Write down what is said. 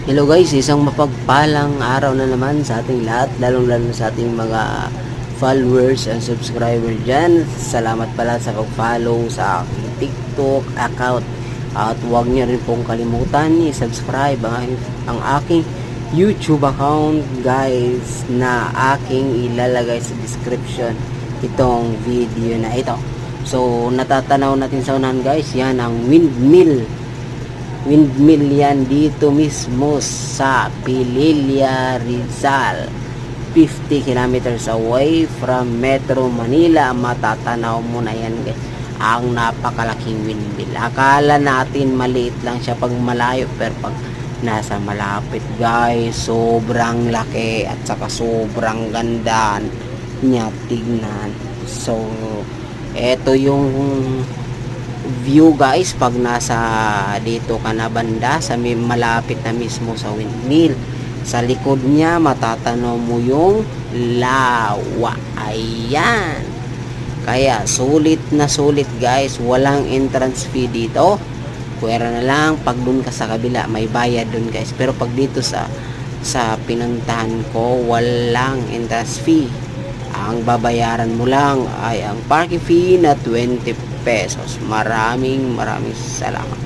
Hello guys, isang mapagpalang araw na naman sa ating lahat, lalong-lalo sa ating mga followers and subscriber dyan. Salamat pala sa pag-follow sa aking TikTok account. At huwag niyo rin pong kalimutan i-subscribe ang aking YouTube account guys, na aking ilalagay sa description itong video na ito. So natatanaw natin sa unahan guys, yan ang windmill yan dito mismo sa Pililla, Rizal, 50 kilometers away from Metro Manila. Matatanaw mo na yan guys, ang napakalaking windmill. Akala natin maliit lang siya pag malayo, pero pag nasa malapit guys, sobrang laki at saka sobrang ganda niya tignan. So eto yung view guys pag nasa dito ka na banda sa malapit na mismo sa windmill. Sa likod niya matatanaw mo yung lawa. Ayan, kaya sulit na sulit guys. Walang entrance fee dito, pwera na lang pag dun ka sa kabila may bayad dun guys, pero pag dito sa pinuntahan ko walang entrance fee. Ang babayaran mo lang ay ang parking fee na 20 pesos. Maraming salamat.